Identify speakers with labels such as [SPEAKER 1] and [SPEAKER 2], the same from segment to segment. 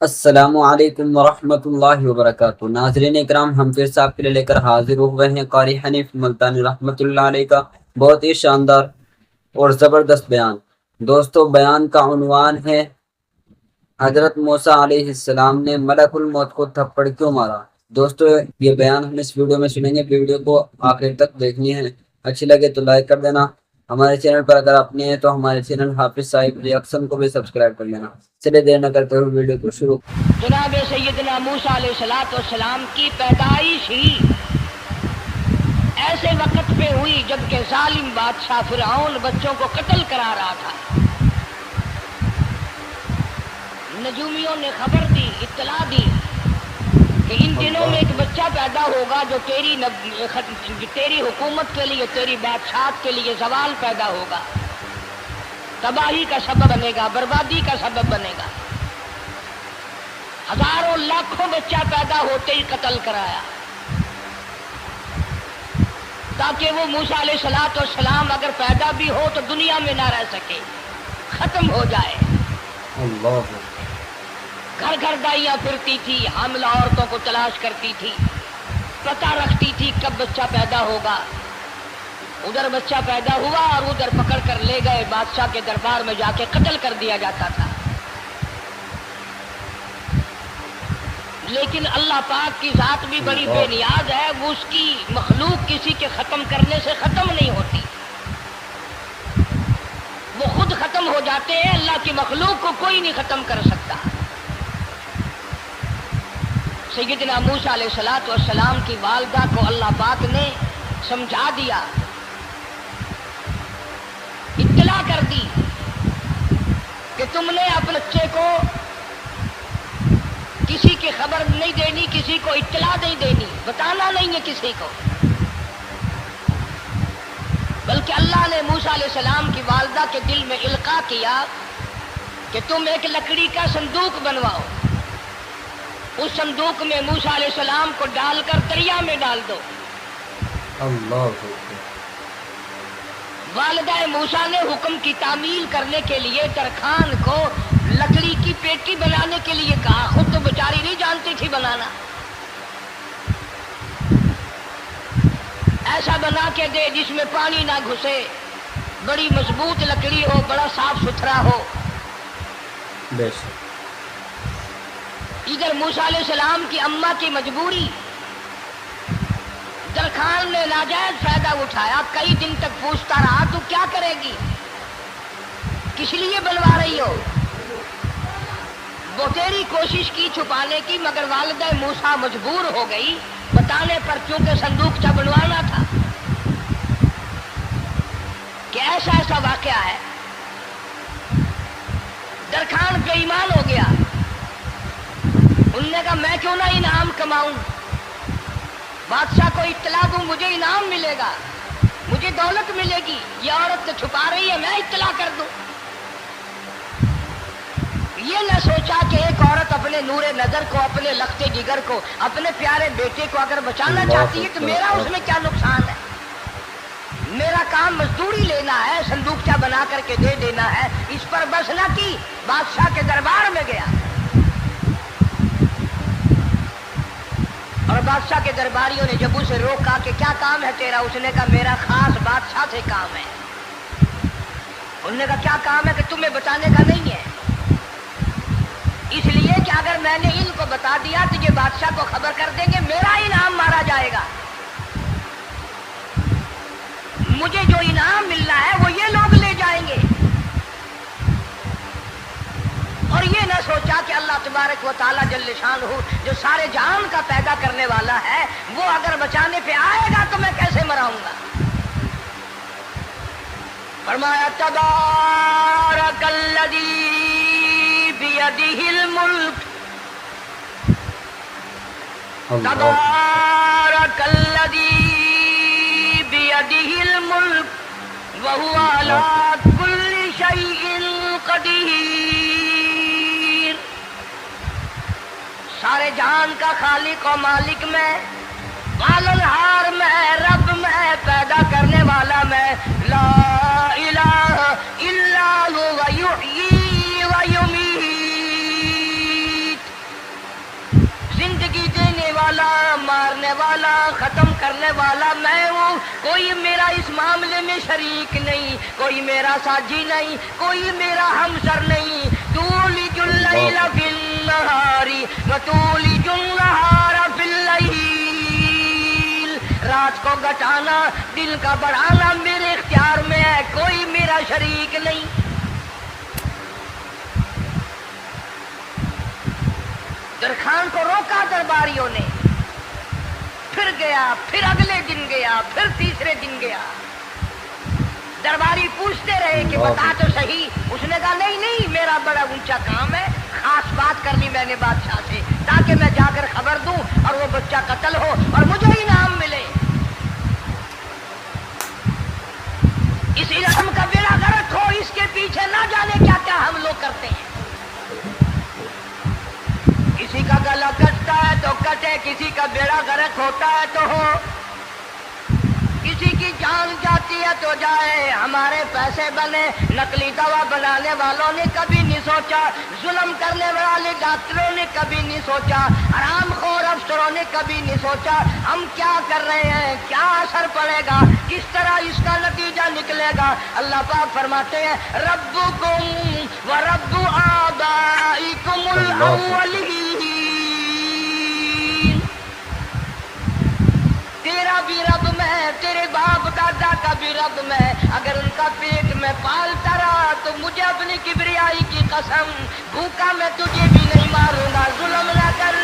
[SPEAKER 1] السلام علیکم ورحمۃ اللہ وبرکاتہ۔ ناظرین اکرام، ہم پھر سے آپ کے لیے لے کر حاضر ہوئے ہیں قاری حنیف ملتانی رحمۃ اللہ علیہ کا بہت ہی شاندار اور زبردست بیان۔ دوستو، بیان کا عنوان ہے حضرت موسیٰ علیہ السلام نے ملک الموت کو تھپڑ کیوں مارا۔ دوستو، یہ بیان ہم اس ویڈیو میں سنیں گے، ویڈیو کو آخر تک دیکھنی ہے۔ اچھی لگے تو لائک کر دینا، ہمارے چینل پر اگر آپ نئے ہیں تو ہمارے چینل حافظ صاحب ریاکشن کو بھی سبسکرائب کر لینا۔ چلے دیر نہ کرتے ہوئے ویڈیو کو شروع۔
[SPEAKER 2] جناب سیدنا موسیٰ علیہ السلام کی پیدائش ہی ایسے وقت پہ ہوئی جبکہ ظالم بادشاہ فرعون بچوں کو قتل کرا رہا تھا۔ نجومیوں نے خبر دی، اطلاع دی کہ ان دنوں میں ایک بچہ پیدا ہوگا جو تیری حکومت کے لیے، تیری بادشاہت کے لیے زوال پیدا ہوگا، تباہی کا سبب بنے گا، بربادی کا سبب بنے گا۔ ہزاروں لاکھوں بچہ پیدا ہوتے ہی قتل کرایا تاکہ وہ موسیٰ علیہ السلام اگر پیدا بھی ہو تو دنیا میں نہ رہ سکے، ختم ہو جائے۔
[SPEAKER 1] اللہ
[SPEAKER 2] گھر گھر دائیاں پھرتی تھی، حاملہ عورتوں کو تلاش کرتی تھی، پتہ رکھتی تھی کب بچہ پیدا ہوگا۔ ادھر بچہ پیدا ہوا اور ادھر پکڑ کر لے گئے، بادشاہ کے دربار میں جا کے قتل کر دیا جاتا تھا۔ لیکن اللہ پاک کی ذات بھی بڑی بے نیاز ہے، وہ اس کی مخلوق کسی کے ختم کرنے سے ختم نہیں ہوتی، وہ خود ختم ہو جاتے ہیں۔ اللہ کی مخلوق کو کوئی نہیں ختم کر سکتا۔ سیدنا موسیٰ علیہ السلام کی والدہ کو اللہ پاک نے سمجھا دیا، اطلاع کر دی کہ تم نے اپنے بچے کو کسی کی خبر نہیں دینی، کسی کو اطلاع نہیں دینی، بتانا نہیں ہے کسی کو۔ بلکہ اللہ نے موسیٰ علیہ السلام کی والدہ کے دل میں القاء کیا کہ تم ایک لکڑی کا صندوق بنواؤ، اس صندوق میں موسیٰ علیہ السلام کو ڈال کر دریا میں ڈال دو۔
[SPEAKER 1] اللہ
[SPEAKER 2] والدہ موسیٰ نے حکم کی تعمیل کرنے کے لیے درخان کو لکڑی کی پیٹی بنانے کے لیے کہا، خود تو بیچاری نہیں جانتی تھی بنانا۔ ایسا بنا کے دے جس میں پانی نہ گھسے، بڑی مضبوط لکڑی ہو، بڑا صاف ستھرا ہو۔
[SPEAKER 1] بے شک
[SPEAKER 2] ادھر موسیٰ علیہ السلام کی اماں کی مجبوری، درخان نے ناجائز فائدہ اٹھایا، کئی دن تک پوچھتا رہا تو کیا کرے گی، کس لیے بنوا رہی ہو؟ بہتری کوشش کی چھپانے کی، مگر والدہ موسیٰ مجبور ہو گئی بتانے پر، کیونکہ صندوق بنوانا تھا۔ کہ ایسا واقعہ ہے، درخان پہ ایمان ہو گیا۔ انہوں نے کہا میں کیوں نہ انعام کماؤں، بادشاہ کو اطلاع دوں، مجھے انعام ملے گا، مجھے دولت ملے گی۔ یہ عورت تو چھپا رہی ہے، میں اطلاع کر دوں۔ یہ نہ سوچا کہ ایک عورت اپنے نور نظر کو، اپنے لخت جگر کو، اپنے پیارے بیٹے کو اگر بچانا چاہتی ہے تو میرا اس میں کیا نقصان ہے؟ میرا کام مزدوری لینا ہے، صندوقچہ بنا کر کے دے دینا ہے۔ اس پر بس نہ کی، بادشاہ کے دربار میں گیا اور بادشاہ کے درباریوں نے جب اسے روکا کہ کیا کام ہے تیرا، اس نے کہا میرا خاص بادشاہ سے کام ہے۔ انہوں نے کہا کیا کام ہے؟ کہ تمہیں بتانے کا نہیں ہے، اس لیے کہ اگر میں نے ان کو بتا دیا تو یہ بادشاہ کو خبر کر دیں گے، میرا انعام مارا جائے گا، مجھے جو انعام ملنا ہے وہ یہ لوگ لے جائیں گے۔ اور یہ نہ سوچا کہ اللہ تبارک و تعالیٰ جل شانہ جو سارے جہان کا پیدا کرنے والا ہے، وہ اگر بچانے پہ آئے گا تو میں کیسے مراؤں گا۔ فرمایا تبارک الذی بیدہ الملک، تبارک الذی بیدہ الملک وہو علی کل شیء قدیر۔ سارے جہان کا خالق و مالک میں، پالنہار میں، رب میں، پیدا کرنے والا میں، لا الہ الا هو یحیی و یمیت۔ मारने वाला खत्म करने वाला मैं हूँ, कोई मेरा इस मामले में शरीक नहीं, कोई मेरा साझी नहीं, कोई मेरा हमसर नहीं। तूलिजुल लैला फिल नहारी व तूलिजुन नहारा फिल लैल, रात को घटाना दिन का बढ़ाना मेरे इख्तियार में है, कोई मेरा शरीक नहीं। दरखान को रोका दरबारियों ने, फिर गया, फिर अगले दिन गया, फिर तीसरे दिन गया। दरबारी पूछते रहे कि बता तो सही। उसने कहा नहीं नहीं, मेरा बड़ा ऊंचा काम है, खास बात करनी मैंने बादशाह से, ताकि मैं जाकर खबर दूं और वो बच्चा कत्ल हो और मुझे इनाम मिले। इस इल्म का बेड़ा गर्क हो, इसके पीछे ना जाने क्या क्या हम लोग करते हैं। किसी का गला कटता है तो कटे, किसी का बेड़ा गर्क होता है तो हो, किसी की जान जाती है तो जाए, हमारे पैसे बने। नकली दवा बनाने वालों ने कभी नहीं सोचा, जुल्म करने वाले डॉक्टरों ने कभी नहीं सोचा, हरामखोर अफसरों ने कभी नहीं सोचा हम क्या कर रहे हैं, क्या असर पड़ेगा, किस तरह इसका नतीजा निकलेगा। अल्लाह पाक फरमाते हैं रब्बुकुम व रब्बु आबाइकुमुल अव्वलीन, तेरा भी रब मैं, तेरे बाप दादा का भी रब मैं, अगर उनका पेट में पालता रहा तो मुझे अपनी किबरियाई की कसम, भूखा मैं तुझे भी नहीं मारूंगा। जुल्म ना कर,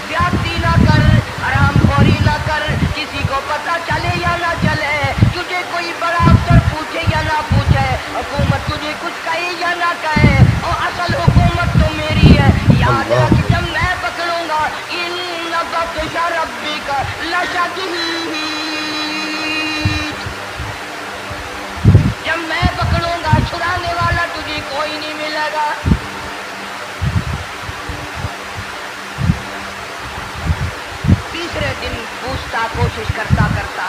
[SPEAKER 2] ज्यादती ना कर, हरामखोरी ना कर, किसी को पता चले या ना चले, तुझे कोई बड़ा अफसर पूछे या ना पूछे, हुकूमत तुझे कुछ कहे या ना कहे, और असल हुकूमत तो मेरी है। याद रख जब मैं पकड़ूंगा इन बत्शा रब्बिका लशदीद, जब मैं पकड़ूंगा छुड़ाने वाला तुझे कोई नहीं मिलेगा। तीसरे दिन पूछता, कोशिश करता करता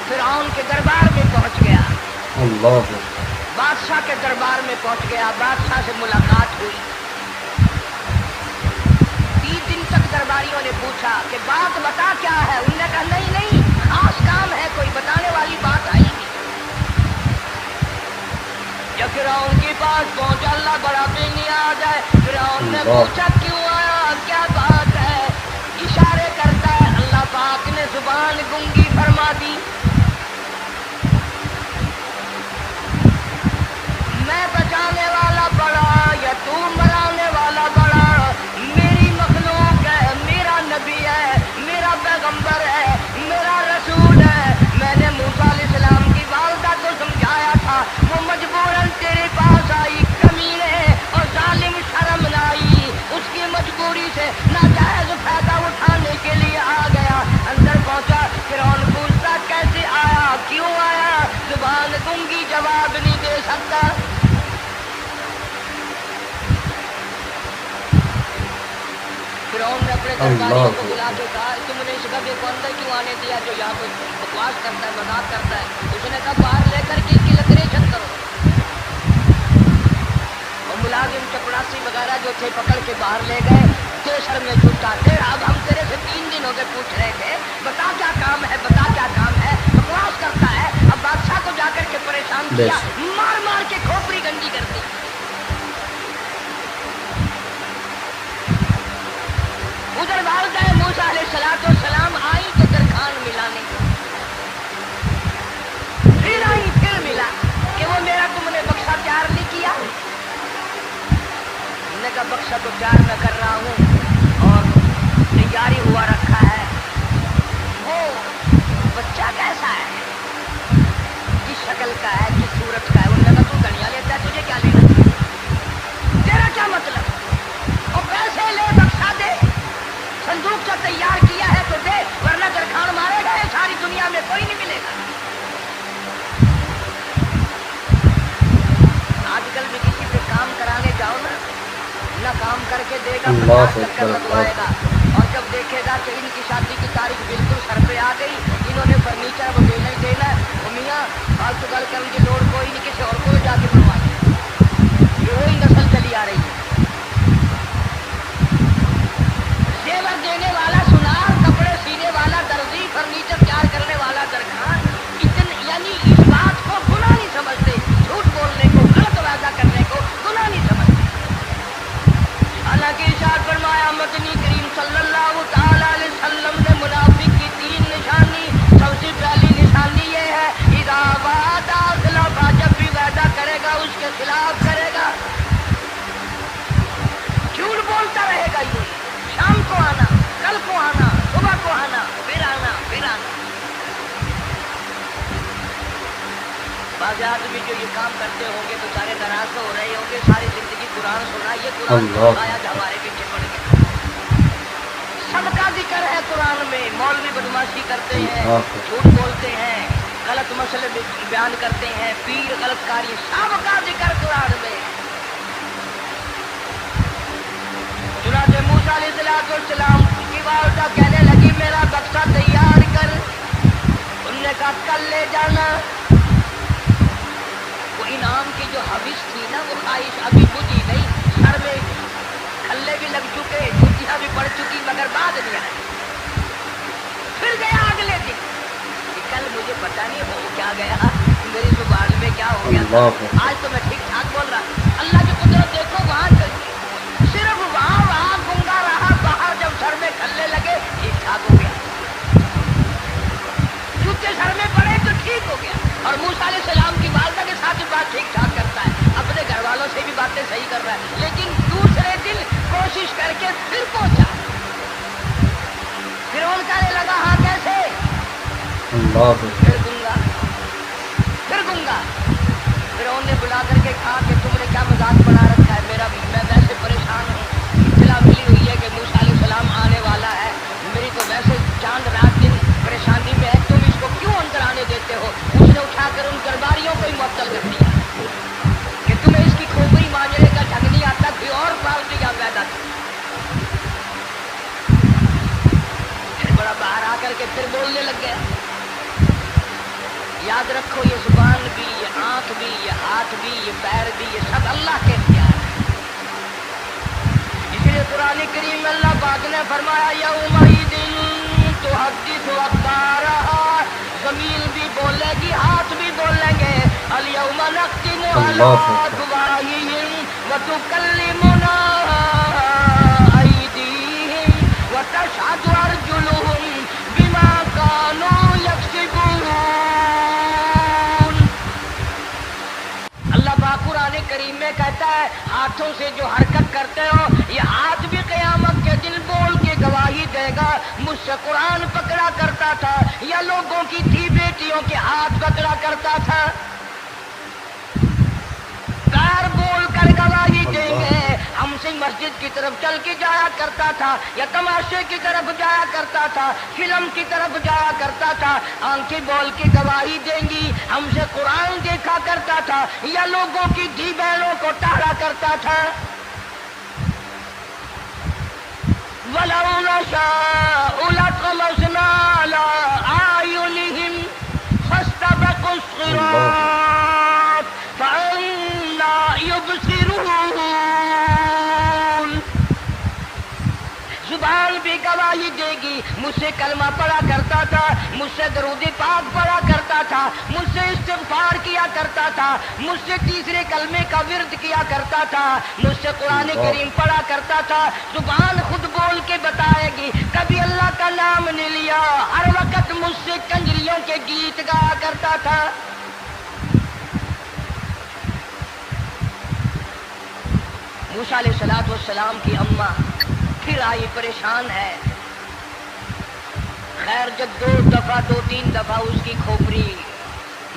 [SPEAKER 2] फिरौन के दरबार में पहुंच गया।
[SPEAKER 1] अल्लाह,
[SPEAKER 2] बादशाह के दरबार में पहुंच गया, बादशाह से मुलाकात हुई। 3 दिन तक दरबारियों ने पूछा कि बात बता क्या है। उन्होंने कहा नहीं नहीं, खास काम है, कोई बताने वाली बात आई नहीं। जब फिरौन के पास पहुंचा, अल्लाह बड़ा बेनियाज है, फिरौन ने पूछा क्यों आया, क्या बात है, इशारे करता है। अल्लाह पाक ने जुबान गूंगी फरमा दी। मैं बचाने वाला बड़ा या तू मराने वाला बड़ा, मेरी मखलूक है, मेरा नबी है, मेरा पैगंबर है, मेरा रसूल है। मैंने मूसा अलैहिस्सलाम की वालदा को समझाया था, वो मजबूरन तेरे पास आई, कमीने और जालिम शर्म न आई, उसकी मजबूरी से नाजायज फायदा उठाने के लिए आ गया। अंदर पहुंचा, फिरौन पूछता कैसे आया, क्यों आया, जुबान गूंगी जवाब नहीं दे सकता। फिरौन ने अपने दरबारियों को बुला के कहा तुमने इस गधे को अंदर क्यों आने दिया जो यहाँ पर बकवास करता है, मजाक करता है। उसने कहा बाहर लेकर के इसकी लकड़ें छत करो। और मुलाजिम चपड़ासी वगैरह जो थे पकड़ के बाहर ले गए। तेसर में छूटा, अब हम तेरे से 3 दिन हो गए पूछ रहे थे, बता क्या काम है, बता क्या काम है, बकवास करता है। अब बादशाह को जाकर के परेशान किया, मार मार के खोपड़ी गंदी कर दी। उधर वालिदा मूसा अलैहिस्सलाम आई तो दरखान मिला नहीं, फिर आई फिर मिला कि वो मेरा तुमने बक्सा तैयार नहीं किया। हमने कहा बक्सा तो तैयार मैं कर रहा हूँ और तैयारी हुआ रखा है। वो बच्चा कैसा है, किस शक्ल का है, किस सूरत का है। उन्होंने कहा तू धनिया लेता है, तुझे क्या लेना, तेरा क्या मतलब, और पैसे ले बक्सा दे, संदूक जो तैयार किया है तो दे, वरना दरखान मारेगा ये सारी दुनिया में कोई नहीं मिलेगा। आजकल भी किसी पे काम कराने जाओ ना काम करके देगा, 50 चक्कर लगवाएगा, और जब देखेगा कि इनकी शादी की तारीख बिल्कुल सर पे आ गई, इन्होंने फर्नीचर वो देना ही देना है, वो मियाँ फालतू गल करने की लोड़ कोई नहीं, किसी और को जाके बनवा। ये वही नस्ल चली आ रही है। से आदमी जो ये काम करते होंगे तो सारे नाराज हो रहे होंगे, सारी जिंदगी कुरान सुना, ये कुरान आया हमारे पीछे पड़ गया। सबका जिक्र है कुरान में। मौलवी बदमाशी करते हैं, झूठ बोलते हैं, गलत मसले बयान करते हैं, पीर गलत कार्य, सबका जिक्र कुरान में है। चुनाचे मूसा अलैहिस्सलाम की वालदा कहने लगी मेरा बक्सा तैयार कर। उनने कहा कल ले जाना। वो इनाम की जो हविस थी ना, वो ख्वाहिश अभी बुझी नहीं, सर में खल्ले भी लग चुके, जुतियां भी पड़ चुकी, मगर बाद नहीं आई। फिर गया अगले दिन कि कल मुझे पता नहीं हो क्या गया, मेरी जुबान में क्या हो गया, आज तो मैं ठीक ठाक बोल रहा। अल्लाह की कुदरत देखो, वहां सिर्फ वहां गूंगा रहा, बाहर जब सर में खल्ले लगे ठीक ठाक हो गया, जूते सर में पड़े तो ठीक हो गया। और मूसा अलैहिस्सलाम की वालदा के साथ भी बात ठीक ठाक करता है, अपने घर वालों से भी बातें सही कर रहा है, लेकिन दूसरे दिन कोशिश करके फिर पहुंचा। फिर उनका लगा हाँ कैसे, फिर गूंगा। फिर उन्होंने बुला करके कहा कि तुमने क्या मजाक बना रखा है मेरा, मैं वैसे परेशान हूँ, इत्तला मिली हुई है कि मूसा अलैहिस्सलाम आने वाला है, मेरी तो वैसे चांद रात दिन परेशानी में है, तुम इसको क्यों अंदर आने देते हो। उसने उठाकर उन दरबारियों को ही मुअत्तल कर दिया कि तुम्हें इसकी खोपड़ी मांझने का ढंग नहीं आता, कोई और पार्टी यहाँ पैदा थी। फिर बड़ा बाहर आकर के फिर बोलने लग गया। याद रखो ये जुबान भी, ये आंख भी, ये हाथ भी, ये पैर भी, ये सब अल्लाह के इख्तियार है। इसलिए कुरान करीम में अल्लाह पाक ने फरमाया यौमइदिन तुहद्दिसु अखबारहा, ज़मीन भी बोलेगी, हाथ भी बोलेंगे। अल यौमा नख्तिमु अला अफ़वाहिहिम व तुकल्लिमुना अयदीहिम व तशहदु अर्जुलुहुम बिमा कानू यक्सिबून। कुरान करीम में कहता है हाथों से जो हरकत करते हो, ये हाथ भी क़यामत के दिन बोल के गवाही देगा, मुझसे कुरान पकड़ा करता था या लोगों की थी बेटियों के हाथ पकड़ा करता था। पैर बोल कर गवाही देंगे, हमसे मस्जिद की तरफ चल के जाया करता था या तमाशे की तरफ जाया करता था, फिल्म की तरफ जाया करता था, आंखें बोल के गवाही देंगी, हमसे कुरान देखा करता था या लोगों की धी बहनों को टहरा करता था। वलौ नशाअ लतमस्ना अला आयुनिहिम फस्तबकुस सिरात फअन्ना युबसिरून। जुबान भी गवाही देगी, मुझसे कलमा पढ़ा करता था, मुझसे दरूद पाक पढ़ा करता था, मुझसे इस्तिग़फ़ार किया करता था, मुझसे तीसरे कलमे का विर्द किया करता था, मुझसे कुरान करीम पढ़ा करता था। जुबान खुद बोल के बताएगी, कभी अल्लाह का नाम नहीं लिया, हर वक्त मुझसे कंजरियों के गीत गाया करता था। मूसा अलैहिस्सलाम की अम्मा फिर आई, परेशान है। खैर जब दो तीन दफा उसकी खोपड़ी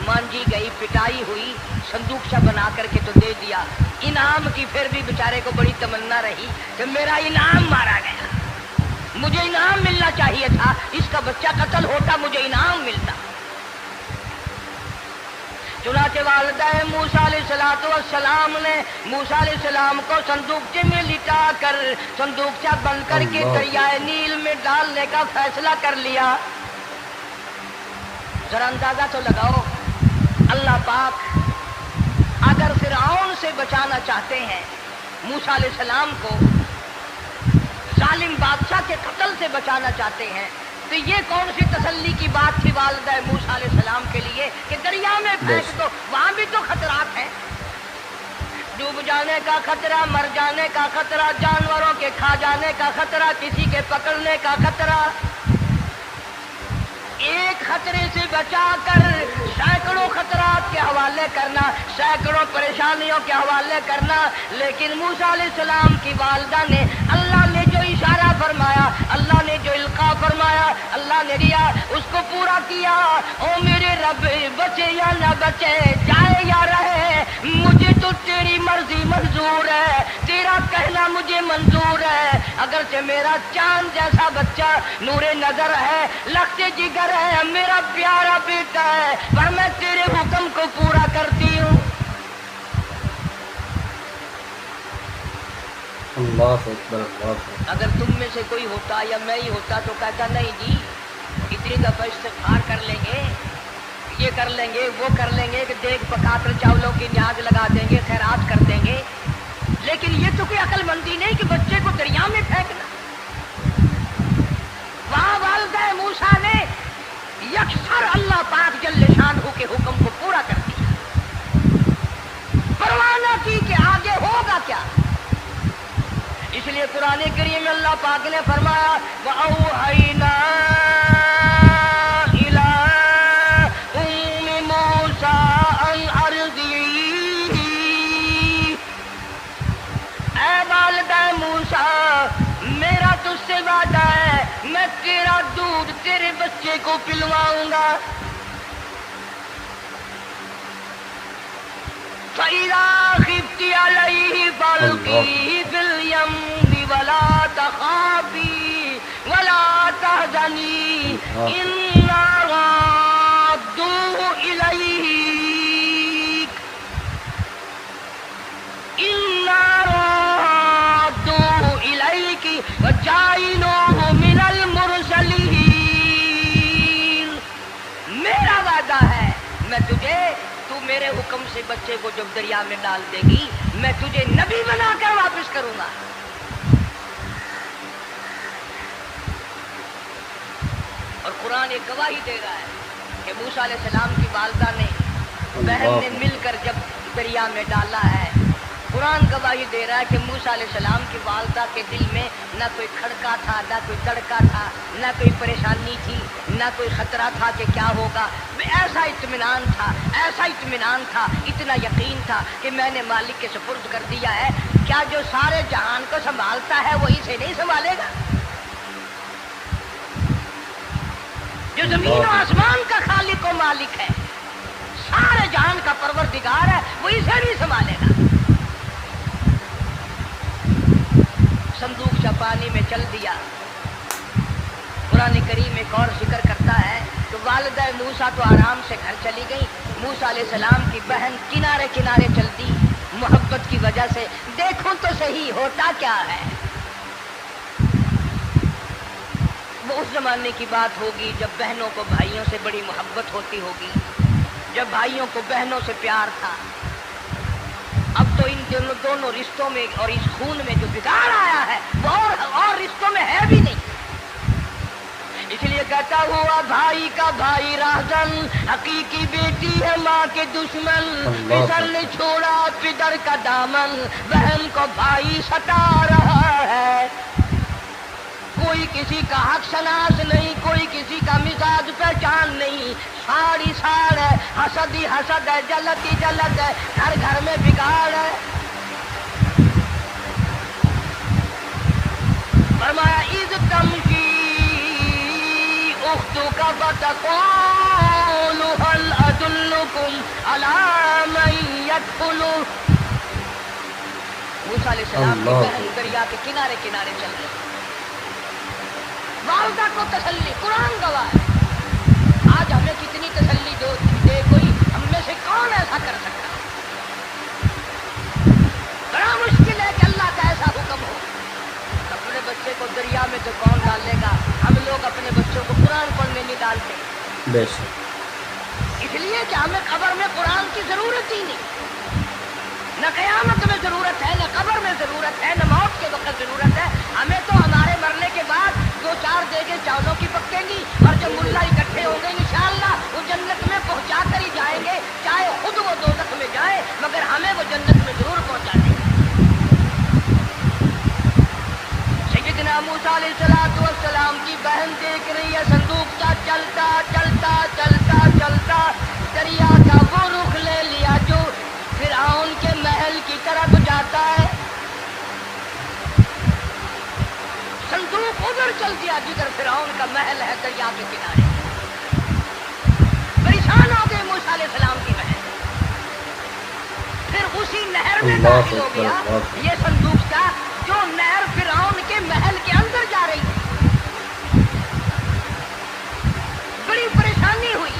[SPEAKER 2] मांझी गई, पिटाई हुई, संदूक सा बना करके तो दे दिया। इनाम की फिर भी बेचारे को बड़ी तमन्ना रही कि मेरा इनाम मारा गया, मुझे इनाम मिलना चाहिए था, इसका बच्चा कत्ल होता, मुझे इनाम मिलता। चुनाचे वालिदा मूसा अलैहिस्सलाम ने मूसा अलैहिस्सलाम को संदूकचे में लिटा कर संदूकचा बंद करके दरियाए नील में डालने का फैसला कर लिया। जरा अंदाजा तो लगाओ, अल्लाह पाक अगर फिरौन से बचाना चाहते हैं, मूसा अलैहिस्सलाम को जालिम बादशाह के कत्ल से बचाना चाहते हैं, तो ये कौन सी तसल्ली की बात थी वालिदा मूसा अलैहिस्सलाम के लिए कि दरिया में फेंक दो, वहां भी तो खतरात हैं, डूब जाने का खतरा, मर जाने का खतरा, जानवरों के खा जाने का खतरा, किसी के पकड़ने का खतरा। एक खतरे से बचाकर सैकड़ों खतरात के हवाले करना, सैकड़ों परेशानियों के हवाले करना। लेकिन मूसा अलैहिस्सलाम की वालिदा ने अल्लाह ने जो इशारा फरमाया, अल्लाह ने जो इल्का फरमाया अल्लाह ने दिया उसको पूरा किया। ओ मेरे रब, बचे या न बचे, जाए या रहे, मुझे तो तेरी मर्जी मंजूर है, तेरा कहना मुझे मंजूर है। अगर से मेरा चांद जैसा बच्चा नूरे नजर है, लखते जिगर है, मेरा प्यारा बेटा है, पर मैं तेरे हुक्म को पूरा करती हूँ।
[SPEAKER 1] अल्लाह अकबर, अल्लाह अकबर।
[SPEAKER 2] अगर तुम में से कोई होता या मैं ही होता तो कहता नहीं जी, इतनी दफा इस्तिग़फ़ार कर लेंगे, ये कर लेंगे, वो कर लेंगे कि देख पकाकर चावलों की न्याज लगा देंगे, खैरात कर देंगे। लेकिन ये तो कोई अक्लमंदी नहीं कि बच्चे को दरिया में फेंकना। वहां वालिदा मूसा ने यकसर अल्लाह पाक जल्ले शानहू के हुक्म को पूरा कर दिया, परवाह न की कि आगे होगा क्या। इसलिए कुरान करीम में अल्लाह पाक ने फरमाया वअौहैना इला उम्मी मूसा अन अर्ज़िही, ऐ वालिदा मूसा, मेरा तुझसे वादा है, मैं तेरा दूध तेरे बच्चे को पिलवाऊंगा। फ़इज़ा ख़िफ़्ती अलैहि फ़अल्क़ीही फ़िल यम्मि वला तख़ाफ़ी वला तहज़नी इन्ना राद्दूहु इलैक, इन्ना राद्दूहु इलैकी व जाइलूहु मिनल मुरसलीन। मेरा वादा है, मैं तुझे, तू मेरे हुक्म से बच्चे को जब दरिया में डाल देगी, मैं तुझे नबी बनाकर वापस करूंगा। और कुरान एक गवाही दे रहा है कि मूसा अलैहिस्सलाम की वालिदा ने, बहन ने मिलकर जब दरिया में डाला है, कुरान गवाही दे रहा है कि मूसा अलैहिस्सलाम की वालिदा के दिल में न कोई खड़का था, न कोई तड़का था, न कोई परेशानी थी, न कोई खतरा था कि क्या होगा। ऐसा इत्मीनान था, ऐसा इत्मीनान था, इतना यकीन था कि मैंने मालिक के सुपुर्द कर दिया है। क्या जो सारे जहान को संभालता है वो इसे नहीं संभालेगा? जो जमीन और आसमान का खालिक और मालिक है, सारे जहान का परवरदिगार है, वो इसे नहीं संभालेगा। संदूक सा पानी में चल दिया। कुरान करीम एक और जिक्र करता है तो वालिदा मूसा तो आराम से घर चली गई, मूसा अलैहिस्सलाम की बहन किनारे किनारे चलती, मोहब्बत की वजह से। देखो तो सही होता क्या है। वो उस जमाने की बात होगी जब बहनों को भाइयों से बड़ी मोहब्बत होती होगी, जब भाइयों को बहनों से प्यार था। अब तो इन दोनों रिश्तों में और इस खून में जो बिगाड़ आया है वो और रिश्तों में है भी नहीं। इसलिए कहता हुआ भाई का भाई राहजन, हकीकी बेटी है माँ के दुश्मन, फिसल ने छोड़ा पितर का दामन, बहन को भाई सता रहा है। कोई किसी का हक शनास नहीं, कोई किसी का मिजाज पहचान नहीं, साड़ी साड़ है, हसद ही हसद है, जलत ही जलत है, घर घर में बिगाड़ है। फरमाया इज़ तमशी उख्तुका फतक़ूलु हल अदुल्लुकुम अला मन यदखुलु। मूसा अलैहिस्सलाम की बहन दरिया के किनारे किनारे चल रही, वालिदा को तसल्ली, कुरान गवाह है। आज हमें कितनी तसल्ली दे कोई, हम में से कौन ऐसा कर सकता है? बड़ा मुश्किल है कि अल्लाह का ऐसा हुक्म हो। अपने बच्चे को दरिया में तो कौन डालेगा? हम लोग अपने बच्चों को कुरान पढ़ने नहीं डालते, इसलिए कि हमें कब्र में कुरान की जरूरत ही नहीं। न क़यामत में जरूरत है, न कब्र में जरूरत है, न मौत के वक्त जरूरत है। हमें तो हमारे मरने के बाद 2-4 देगे चावलों की पकेंगी और जब मुल्ला इकट्ठे होंगे इंशाअल्लाह वो जन्नत में पहुंचा कर ही जाएंगे, चाहे खुद वो दोज़ख में जाए, मगर हमें वो जन्नत में जरूर पहुंचा देंगे। सैयदना मूसा अलैहिस्सलाम की बहन देख रही है संदूक का चलता चलता चलता चलता दरिया का वो रुख ले लिया जो फिरौन के महल की तरफ जाता है। संदूक उधर चल दिया जिधर फिरौन का महल है दरिया के किनारे। परेशान हो गए मूसा अलैहिस्सलाम की बहन। फिर उसी नहर में दाखिल हो गया ये संदूक का, जो नहर फिरौन के महल के अंदर जा रही थी। बड़ी परेशानी हुई।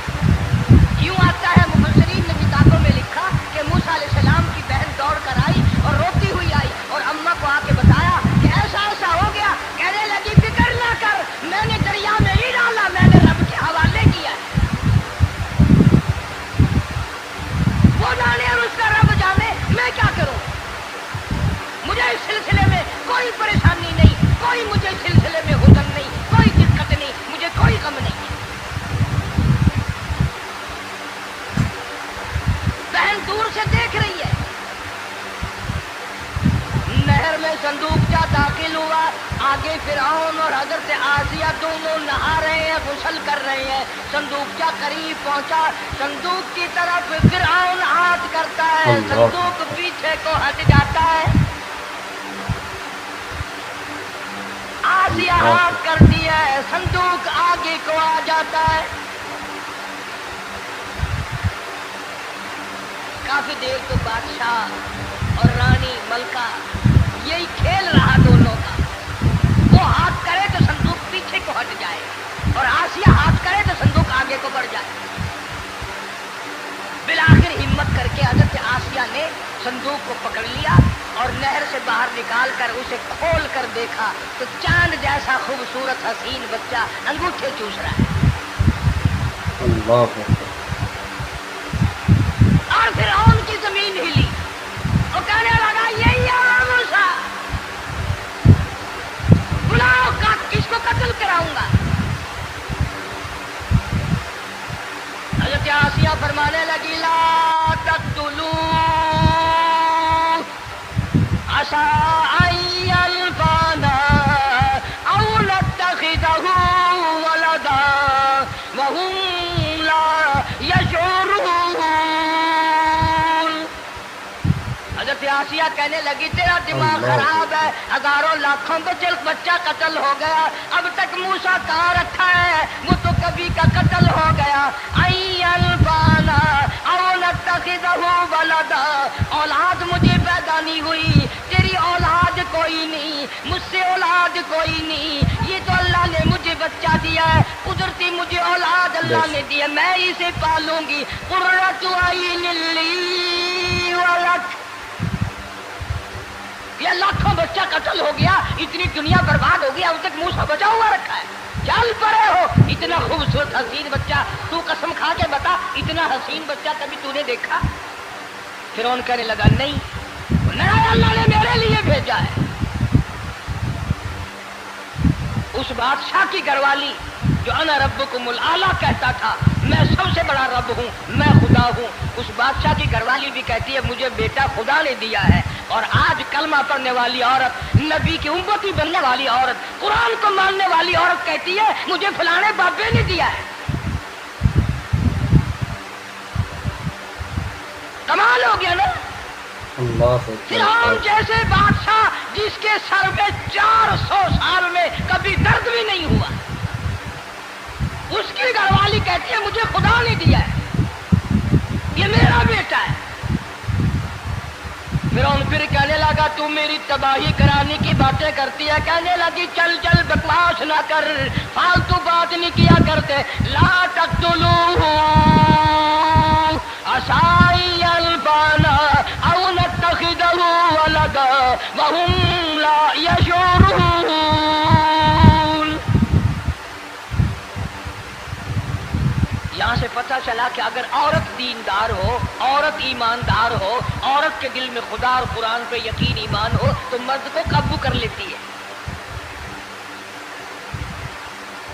[SPEAKER 2] यूं आता है मुफस्सिरीन ने किताबों में लिखा कि मूसा अलैहिस्सलाम की बहन दौड़ कर आई और रोती हुई आई और अम्मा को आके बताया कि ऐसा ऐसा हो गया। कहने लगी फिक्र ना कर, मैंने दरिया में ही डाला, मैंने रब के हवाले किया। वो जाने और उसका रब जाने, मैं क्या करूं। मुझे इस सिलसिले में कोई परेशानी नहीं, कोई मुझे इस सिलसिले में हुजन नहीं, कोई दिक्कत नहीं, मुझे कोई गम नहीं है। बहन दूर से देख रही है। नहर में संदूक जा दाखिल हुआ। आगे फिरौन और हजरत आसिया दोनों नहा रहे हैं, गुस्ल कर रहे हैं। संदूक जा करीब पहुंचा। संदूक की तरफ फिरौन हाथ करता है, संदूक पीछे को हट जाता है। आसिया हाथ करती है, संदूक आगे को आ जाता है। काफी देर तो बादशाह और रानी मलका यही खेल रहा दोनों का। वो हाथ करे तो संदूक पीछे को हट जाए और आसिया हाथ करे तो संदूक आगे को बढ़ जाए। बिलाखिर हिम्मत करके हजरत आसिया ने संदूक को पकड़ लिया और नहर से बाहर निकाल कर उसे खोल कर देखा तो चांद जैसा खूबसूरत हसीन बच्चा अंगूठे चूस रहा है। और फिरौन की जमीन हिली और कहने लगा यही है मूसा, बुलाओ किसको कत्ल कराऊंगा। हज़रत आसिया फरमाने लगी ला तक़्तुलू असा अन फाना औ नत्तखिदहु वलदा वहुम ला यशऊरून। हज़रत आसिया कहने लगी तेरा दिमाग खराब है, हजारों लाखों बच्चा कत्ल हो गया, अब तक मूसा कहाँ रखा है, वो तो कभी का कत्ल हो गया। औलाद मुझे पैदा नहीं हुई, तेरी औलाद कोई नहीं, मुझसे औलाद कोई नहीं, ये तो अल्लाह ने मुझे बच्चा दिया है, कुदरती मुझे औलाद अल्लाह ने दिया, मैं इसे पालूंगी। कुर्रतु अय्युन ली वलक। ये लाखों बच्चा कत्ल हो गया, इतनी दुनिया बर्बाद हो गई, अब तक मूसा बचा हुआ रखा है। चल परे हो, इतना खूबसूरत हसीन बच्चा, तू कसम खा के बता इतना हसीन बच्चा कभी तूने देखा। फिरौन कहने लगा नहीं, अल्लाह ने मेरे लिए भेजा है। उस बादशाह की घरवाली जो अना रब्बुकुमुल आला कहता था, मैं सबसे बड़ा रब हूँ, मैं खुदा हूँ, उस बादशाह की घरवाली भी कहती है मुझे बेटा खुदा ने दिया है। और आज कलमा पढ़ने वाली औरत, नबी की उम्मती बनने वाली औरत, कुरान को मानने वाली औरत कहती है मुझे फलाने बाबे ने दिया है। कमाल हो गया ना। फिरौन जैसे बादशाह जिसके सर में 400 साल में कभी दर्द भी नहीं हुआ, उसकी घरवाली कहती है मुझे खुदा ने दिया है, ये मेरा बेटा है। फिरौन फिर कहने लगा तू मेरी तबाही कराने की बातें करती है। कहने लगी चल चल बकवास ना कर, फालतू बात नहीं किया करते। ला तक़्तुलूहु असा अन फाना औ नत्तखिदहु वलदा वहुम ला यशऊरून। यहाँ से पता चला कि अगर औरत दीनदार हो, औरत ईमानदार हो, औरत के दिल में खुदा और कुरान पे यकीन ईमान हो तो मर्द को काबू कर लेती है।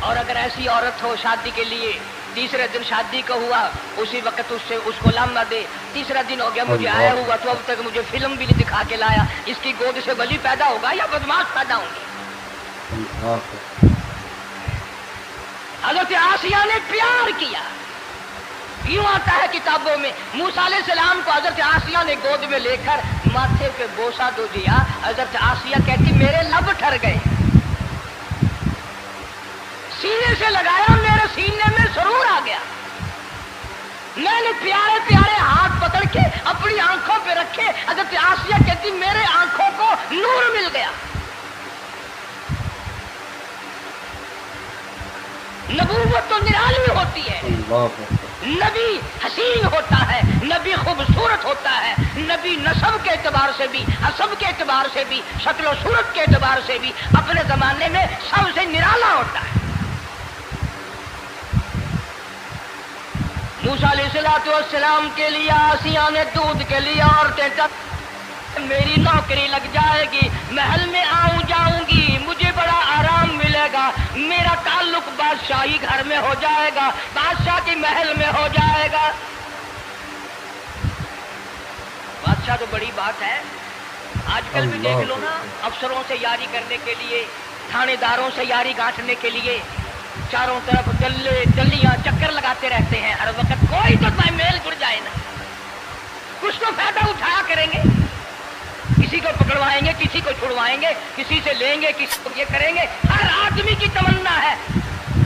[SPEAKER 2] और अगर ऐसी औरत हो शादी के लिए, तीसरे दिन शादी को हुआ, उसी वक्त उसको लामा दे, तीसरा दिन हो गया मुझे आया हुआ तो अब तक मुझे फिल्म भी नहीं दिखा के लाया, इसकी गोद से वली पैदा होगा या बदमाश पैदा होंगे। हज़रत आसिया ने प्यार किया। यूं आता है किताबों में मूसा अलैहिस्सलाम को हज़रत आसिया ने गोद में लेकर माथे पे बोसा दो दिया। हज़रत आसिया कहती मेरे लब ठर गए। सीने से लगाया, मेरे सीने में सरूर आ गया। मैंने प्यारे प्यारे हाथ पकड़ के अपनी आंखों पे रखे। हज़रत आसिया कहती मेरे आंखों को नूर मिल गया। नबूवत तो निराली होती है, नबी हसीन होता है, नबी खूबसूरत होता है, नबी नसब के एतबार से भी, हसब के एतबार से भी, शक्ल सूरत के एतबार से भी अपने जमाने में सबसे निराला होता है। मूसा अलैहिस्सलाम के लिए आसिया ने दूध के लिए औरतें तक मेरी नौकरी लग जाएगी, महल में आऊं जाऊंगी, मुझे बड़ा आराम मिलेगा, मेरा ताल्लुक बादशाही घर में हो जाएगा, बादशाह की महल में हो जाएगा। बादशाह तो बड़ी बात है। आजकल भी देख लो ना, अफसरों से यारी करने के लिए, थानेदारों से यारी गांठने के लिए चारों तरफ डल्ले डल्लियां चक्कर लगाते रहते हैं हर वक्त। कोई तो मेल जुड़ जाए ना, कुछ तो फायदा उठाया करेंगे, किसी को पकड़वाएंगे, किसी को छुड़वाएंगे, किसी से लेंगे, किसी को ये करेंगे। हर आदमी की तमन्ना है,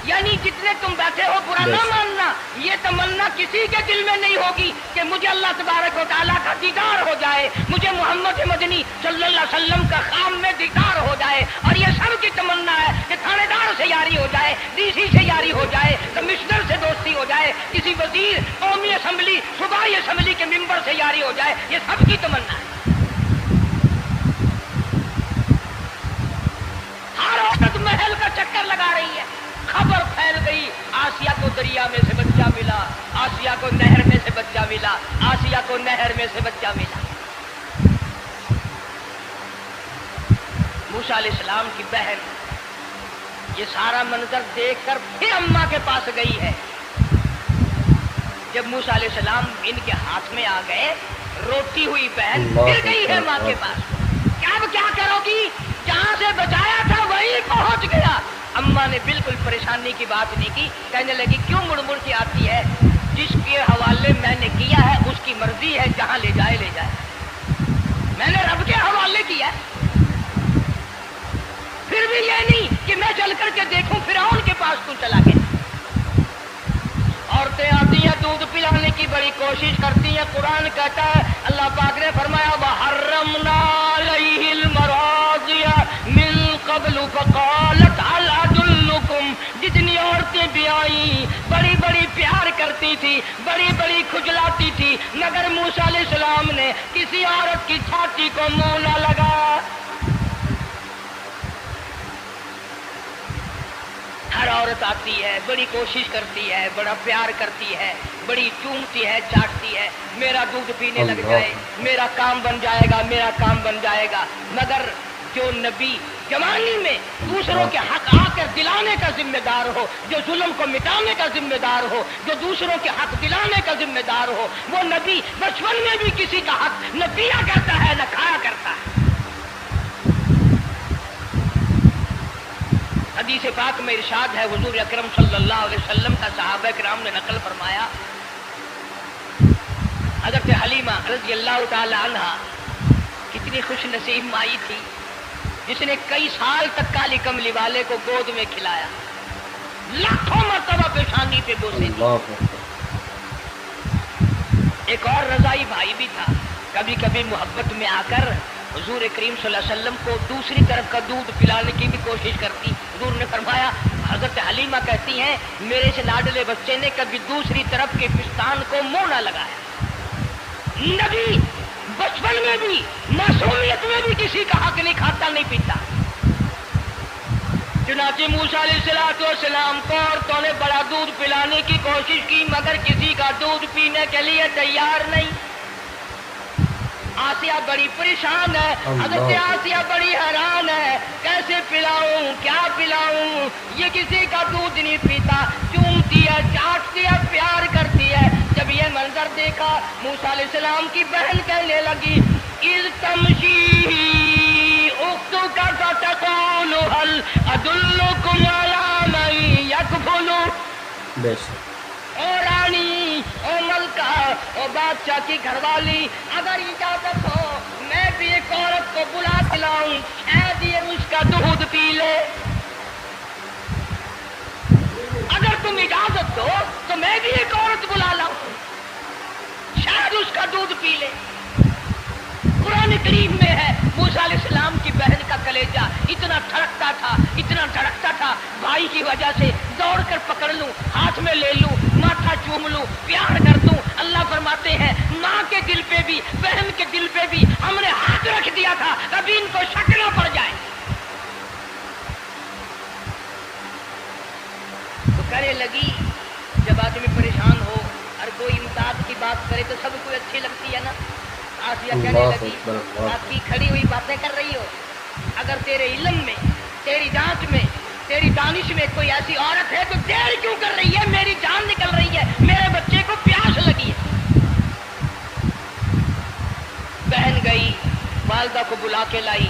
[SPEAKER 2] यानी जितने तुम बैठे हो बुरा ना मानना, ये तमन्ना किसी के दिल में नहीं होगी कि मुझे अल्लाह तबारक व तआला का दीदार हो जाए, मुझे मोहम्मद मदनी सल्लल्लाहु अलैहि वसल्लम का खाम में दीदार हो जाए। और ये सब की तमन्ना है कि थानेदार से यारी हो जाए, डीसी से यारी हो जाए, कमिश्नर से दोस्ती हो जाए, किसी वजीर, कौमी असम्बली, सूबाई असम्बली के मेंबर से यारी हो जाए। ये सब की तमन्ना है। हर औरत महल का चक्कर लगा रही है। खबर फैल गई, आसिया को दरिया में से बच्चा मिला, आसिया को नहर में से बच्चा मिला, आसिया को नहर में से बच्चा मिला। मूसा अलैहिस्सलाम की बहन ये सारा मंजर देखकर फिर अम्मा के पास गई है। जब मूसा अलैहिस्सलाम इनके हाथ में आ गए, रोती हुई बहन फिर गई है माँ के पास। क्या करोगी, जहां से बचाया था वहीं पहुंच गया। अम्मा ने बिल्कुल परेशानी की बात नहीं की, कहने लगी क्यों मुड़ मुड़ के आती है, जिसके हवाले मैंने किया है उसकी मर्जी है, जहां ले जाए ले जाए, मैंने रब के हवाले किया। फिर भी ये नहीं कि मैं चल करके देखूं फिरौन के पास क्यों चला गया। औरतें आती हैं, दूध पिलाने की बड़ी कोशिश करती हैं। कुरान कहता है, अल्लाह पाक ने फरमाया वहर्रमना अलैहिल मराज़िया मिन क़ब्लु फ़क़ालत हल अदुल्लुकुम। जितनी औरतें भी आई बड़ी बड़ी प्यार करती थी, बड़ी बड़ी खुजलाती थी, मगर मूसा अलैहिस्सलाम ने किसी औरत की छाती को मुंह न लगाया। हर औरत आती है, बड़ी कोशिश करती है, बड़ा प्यार करती है, बड़ी चूमती है, चाटती है, मेरा दूध पीने लग जाए, मेरा काम बन जाएगा, मेरा काम बन जाएगा। मगर जो नबी जवानी में दूसरों के हक आकर दिलाने का जिम्मेदार हो, जो जुल्म को मिटाने का जिम्मेदार हो, जो दूसरों के हक दिलाने का जिम्मेदार हो, वो नबी बचपन में भी किसी का हक न पिया करता है न खाया करता है। हदीस पाक में इरशाद है, हुजूर अकरम सल्लल्लाहु अलैहि वसल्लम का सहाबा किराम ने नकल फरमाया, हज़रत हलीमा रज़ियल्लाहु ताला अन्हा कितनी खुश नसीब माई थी, जिसने कई साल तक काली कमली वाले को गोद में खिलाया, लाखों मर्तबा पेशानी पे बोसे दी। एक और रज़ाई भाई भी था, कभी कभी मोहब्बत में आकर हुजूर करीम सल्लल्लाहु अलैहि वसल्लम को दूसरी तरफ का दूध पिलाने की भी कोशिश करती। हुजूर ने फरमाया, हजरत हलीमा कहती हैं, मेरे से लाडले बच्चे ने कभी दूसरी तरफ के पिस्तान को मुंह न लगाया। नबी बचपन में भी, मासूमियत में भी किसी का हक नहीं खाता, नहीं पीता। चुनाचे मूसा अलैहिस्सलाम को औरतों ने बड़ा दूध पिलाने की कोशिश की, मगर किसी का दूध पीने के लिए तैयार नहीं। आसिया बड़ी परेशान है, हज़रत आसिया बड़ी हैरान है, कैसे पिलाऊं, क्या पिलाऊं, ये किसी का दूध नहीं पीता, चूमती है, चाटती है, प्यार करती है। जब ये मंजर देखा, मूसा अलैहिस्सलाम की बहन कहने लगी, इज़ तमशी उख्तुका फतक़ूलु हल अदुल्लुकुम अला मन यकफुलु। ओ रानी, ओ मलका, ओ बादशाह की घरवाली, अगर इजाजत हो मैं भी एक औरत को बुला के लाऊं, शायद ये उसका दूध पी ले। तुम इजाजत दो तो मैं भी एक औरत बुला लाऊं, शायद उसका दूध पी ले। कुरान करीम में है मूसा अलैहिस्सलाम की बहन का कलेजा इतना धड़कता था, भाई की वजह से दौड़ कर पकड़ लूं, हाथ में ले लूं, माथा चूम लूं, प्यार कर दूं। अल्लाह फरमाते हैं माँ के दिल पे भी, बहन के दिल पे भी हमने हाथ रख दिया था, कभी इनको शक न पड़ जाए। तो कहने लगी, जब आदमी परेशान हो और कोई इमदाद की बात करे तो सबको अच्छी लगती है ना। आसिया कहने लगी, आपकी खड़ी हुई बातें कर रही हो, अगर तेरे इल्म में, तेरी जांच में, तेरी दानिश में कोई ऐसी औरत है तो देर क्यों कर रही है? मेरी जान निकल रही है, मेरे बच्चे को प्यास लगी है। बहन गई, वालिदा को बुला के लाई।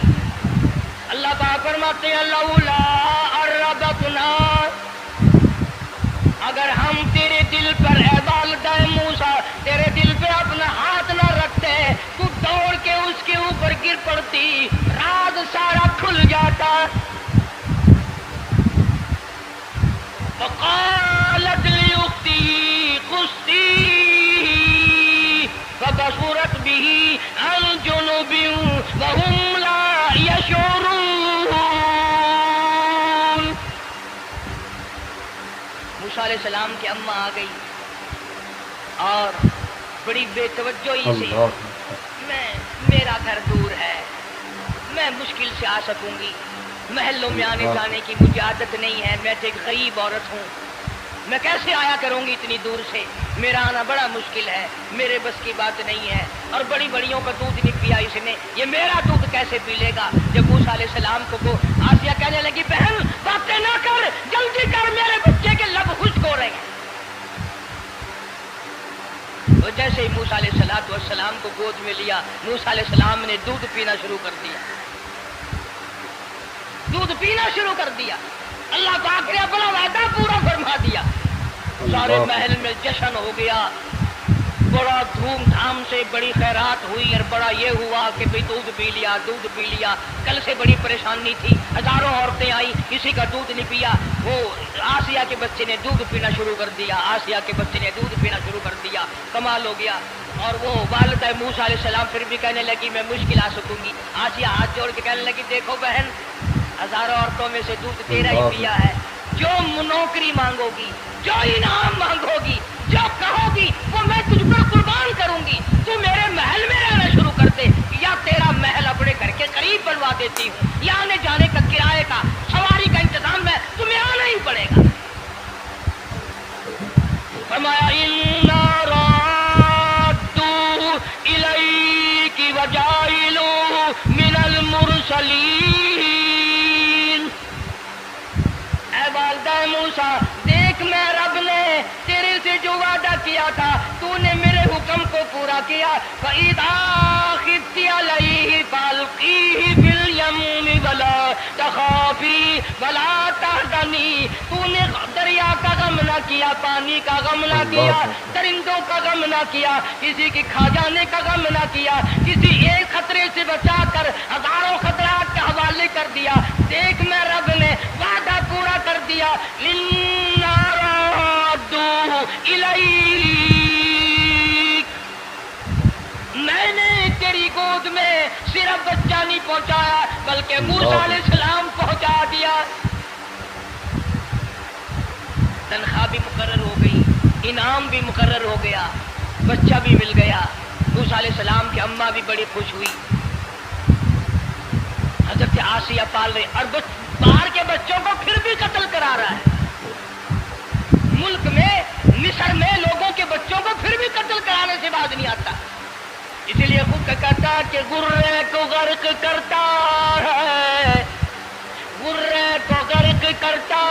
[SPEAKER 2] अल्लाह पाक फरमाते हैं लौला अर्रबतना, अगर हम तेरे दिल पर ए वालिदा मूसा तेरे दिल पे अपना हाथ न रखते, तू दौड़ के उसके ऊपर गिर पड़ती, राज सारा खुल जाता। फक़ालत लिउख्ती क़ुस्सी फबसुरत बिही अन जुनुबिन वहुम ला यशऊरून। मूसा अलैहिस्सलाम की अम्मा आ गई और बड़ी बेतवज्जोही से, मेरा घर दूर है, मैं मुश्किल से आ सकूंगी, महलों में आने जाने की मुझे आदत नहीं है, मैं तो एक गरीब औरत हूँ, मैं कैसे आया करूंगी इतनी दूर से, मेरा आना बड़ा मुश्किल है, मेरे बस की बात नहीं है। और बड़ी बड़ियों का दूध नहीं पिया इसने, ये मेरा दूध कैसे पी लेगा? जब मूसा अलैहिस्सलाम को आसिया कहने लगी, बहन बातें ना कर, जल्दी कर, मेरे बच्चे के लब खुश्क हो रहे हैं। तो जैसे ही मूसा अलैहिस्सलाम को गोद में लिया, मूसा अलैहिस्सलाम ने दूध पीना शुरू कर दिया, दूध पीना शुरू कर दिया। अल्लाह पाक ने अपना वादा पूरा फरमा दिया। सारे महल में जश्न हो गया, बड़ा धूमधाम से बड़ी खैरात हुई और बड़ा ये हुआ कि भाई दूध पी लिया। कल से बड़ी परेशानी थी, हजारों औरतें आई, किसी का दूध नहीं पिया। वो आसिया के बच्चे ने दूध पीना शुरू कर दिया, कमाल हो गया। और वो वालिदा मूसा अलैहिस्सलाम फिर भी कहने लगी मैं मुश्किल आ सकूंगी। आसिया हाथ जोड़ के कहने लगी, देखो बहन, हजारों औरतों में से दूध तेरा ही पिया है, जो नौकरी मांगोगी, जो इनाम मांगोगी, जो कहोगी वो मैं तुझ पर कुर्बान करूंगी। तू मेरे महल में रहना शुरू कर दे, या तेरा महल अपने घर के करीब बनवा देती हूँ, या आने जाने का, किराए का, सवारी का इंतजाम है, तुम्हें आना ही पड़ेगा। फरमाया इन्ना राद्दू इलैकी वजाइलू मिनल मुरसलीन। ऐ वालिदा मूसा, देख मैं रब ने तेरे से जो वादा किया था, तूने मेरे हुक्म को पूरा किया। फइज़ा खिफ्ती अलैहि फअल्क़ीही फिल यम्मी वला तख़ाफ़ी वला तहज़नी। तूने दरिया का गम न किया, पानी का गम न किया, दरिंदों का गम न किया, किसी की खा जाने का गम न किया, किसी एक खतरे से बचाकर हजारों खतरात के हवाले कर दिया। देख मैं रब ने वादा पूरा कर दिया। इन्ना राद्दू इलैक, मैंने तेरी गोद में सिर्फ बच्चा नहीं पहुंचाया बल्कि मूसा अलैहिस्सलाम पहुंचा दिया। तनख्वाह भी मुकर्रर हो गई, इनाम भी मुकर्रर हो गया, बच्चा भी मिल गया। मूसा अलैहिस्सलाम की अम्मा भी बड़ी खुश हुई। हजरत आसिया पाल रहे और बाहर के बच्चों को फिर भी कत्ल करा रहा है। मुल्क में, मिस्र में लोगों के बच्चों को फिर भी कत्ल कराने से बाज नहीं आता। इसलिए खुद कहता कि गुर्रे को गर्क करता है, गुर्रे को गर्क करता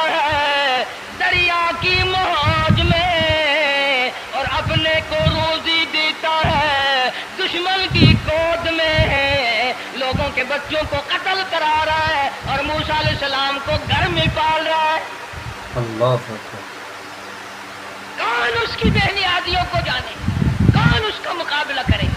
[SPEAKER 2] है दरिया की मौज में, और अपने को रोजी देता है दुश्मन की गोद में। लोगों के बच्चों को कत्ल करा रहा है और मूसा अलैहिस्सलाम को घर में पाल रहा है।
[SPEAKER 1] अल्लाह,
[SPEAKER 2] कौन उसकी बेनियादियों को जाने, कौन उसका मुकाबला करे?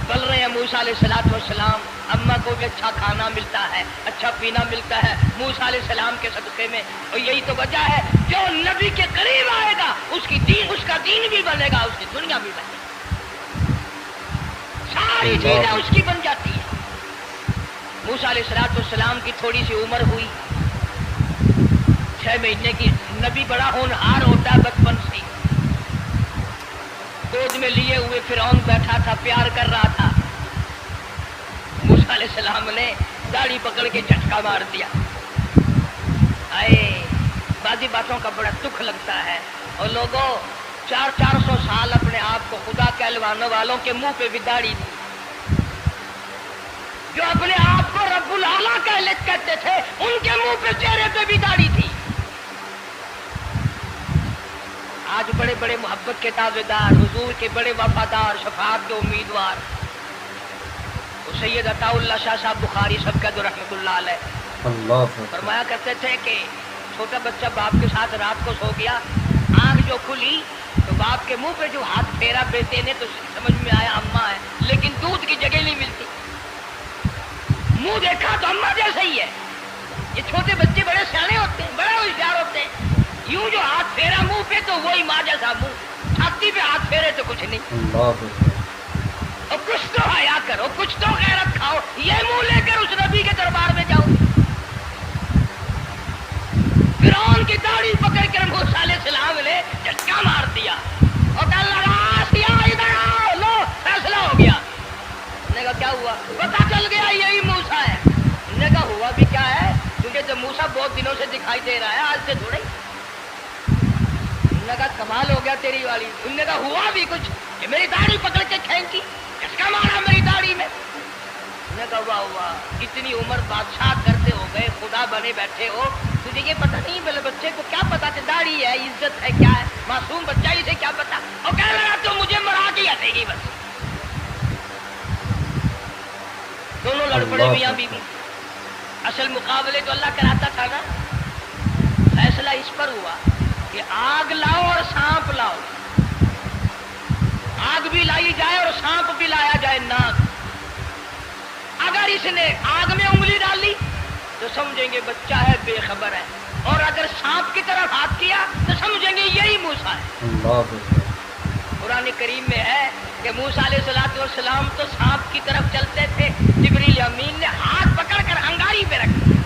[SPEAKER 2] पल रहे हैं मूसा अलैहिस्सलाम, अम्मा को भी अच्छा खाना मिलता है, अच्छा पीना मिलता है मूसा अलैहिस्सलाम के सदक़े में। और यही तो वजह है जो नबी के करीब आएगा उसका दीन भी बनेगा, उसकी दुनिया भी बनेगी, सारी चीजें उसकी बन जाती है। मूसा अलैहिस्सलाम की थोड़ी सी उम्र हुई, 6 महीने की। नबी बड़ा होनहार होता है बचपन से। गोद में लिए हुए फिरौन बैठा था, प्यार कर रहा था। मूसा अलैहिस्सलाम ने दाढ़ी पकड़ के झटका मार दिया। आए बाजी बातों का बड़ा दुख लगता है। और लोगों 400 साल अपने आप को खुदा कहलवाने वालों के मुंह पे भी दाढ़ी थी, जो अपने आप को रब्बुल आला कहते थे उनके मुंह पे चेहरे पे भी दाढ़ी थी। आज बड़े बड़े मोहब्बत के दावेदार, हुजूर के बड़े वफादार, शफाअत के उम्मीदवार, सैयद अताउल्लाह शाह साहब बुखारी सबका जो रहमतुल्लाह अलैह
[SPEAKER 1] अल्लाह
[SPEAKER 2] फरमाया करते थे कि छोटा बच्चा बाप के साथ रात को सो गया, आंख जो खुली तो बाप के मुंह पे जो हाथ फेरा बेटे ने तो समझ में आया अम्मा है, लेकिन दूध की जगह नहीं मिलती। मुंह देखा तो अम्मा जैसा ही है। ये छोटे बच्चे बड़े सियाने होते हैं, बड़े होशियार होते हैं। यूं जो हाथ फेरा मुंह पे तो वही माँ जैसा मुंह, छाती पे हाथ फेरे तो कुछ नहीं। और कुछ तो हया करो, कुछ तो गैरत खाओ, ये मुंह लेकर उस नबी के दरबार में जाओ। फिरौन की दाढ़ी पकड़कर मूसा अलैहिस्सलाम ने झटका मार दिया और कहने लगा आसिया इधर आओ, लो फैसला हो गया। ने कहा क्या हुआ? पता चल गया यही मूसा है। ने कहा हुआ भी क्या है, क्योंकि जब मूसा बहुत दिनों से दिखाई दे रहा है, आज से थोड़े। ने कहा कमाल हो गया तेरी वाली। उन्होंने कहा हुआ भी कुछ कि मेरी दाढ़ी पकड़ के खींची, किसका मारा मेरी दाढ़ी में। ने कहा वाह वाह, इतनी उम्र बादशाह करते हो गए, खुदा बने बैठे हो, तुझे ये पता नहीं? बोले बच्चे को क्या पता कि दाढ़ी है, इज्जत है, क्या है, मासूम बच्चा इसे क्या पता। और कह लगा तो मुझे मरा के हटेगी बस। दोनों लड़ पड़े मियां बीवी। असल मुकाबले तो अल्लाह कराता था ना। फैसला इस पर हुआ कि आग लाओ और सांप लाओ। आग भी लाई जाए और सांप भी लाया जाए नाग। अगर इसने आग में उंगली डाली तो समझेंगे बच्चा है, बेखबर है, और अगर सांप की तरफ हाथ किया तो समझेंगे यही मूसा है। कुरान करीम में है कि मूसा अलैहिस्सलाम तो सांप की तरफ चलते थे, जिब्रील अमीन ने हाथ पकड़कर अंगारी पे रख दिया।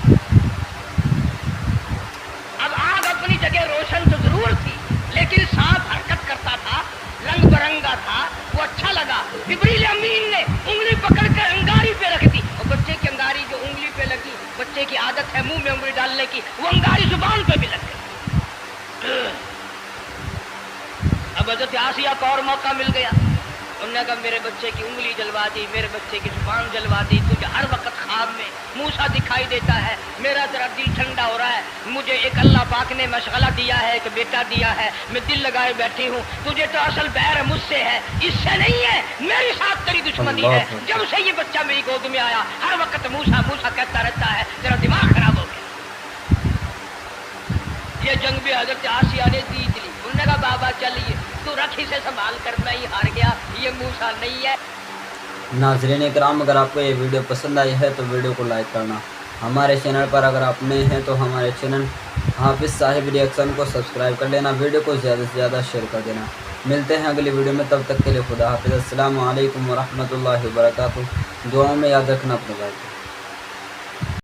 [SPEAKER 2] अब आग अपनी जगह रोशन तो जरूर थी, लेकिन सांप हरकत करता था, रंग बिरंगा था, वो अच्छा लगा। जिब्रील अमीन ने उंगली पकड़कर अंगारी पे रख दी, और बच्चे की अंगारी जो उंगली पे लगी, बच्चे की आदत है मुंह में उंगली डालने की, वो अंगारी जुबान पे भी लग गई। अब हज़रत आसिया को और मौका मिल गया। उन्होंने कहा मेरे बच्चे की उंगली जलवा दी, मेरे बच्चे की जुबान जलवा दी, तुझे हर वक्त ख्वाब में मूसा दिखाई देता है, मेरा जरा दिल ठंडा हो रहा है, मुझे एक अल्लाह पाक ने मशगला दिया है, एक बेटा दिया है, मैं दिल लगाए बैठी हूँ, तुझे तो असल बैर मुझसे है, इससे नहीं है, मेरे साथ तेरी दुश्मनी है। जब से ये बच्चा मेरी गोद में आया हर वक्त मूसा मूसा कहता रहता है, तेरा दिमाग खराब हो गया। ये जंग भी हज़रत आसिया ने जीत ली। उन्होंने कहा बाबा चलिए, तू रखी से संभाल कर, मैं ही हार गया, ये मूसा नहीं है।
[SPEAKER 1] नाज़रीन इकराम, अगर आपको ये वीडियो पसंद आई है तो वीडियो को लाइक करना। हमारे चैनल पर अगर आप नए हैं तो हमारे चैनल हाफिज़ साहिब रिएक्शन को सब्सक्राइब कर लेना, वीडियो को ज़्यादा से ज़्यादा शेयर कर देना। मिलते हैं अगली वीडियो में, तब तक के लिए खुदा हाफिज़। अस्सलामु अलैकुम व रहमतुल्लाहि व बरकातुहू। दुआओं में याद रखना अपने भाई को।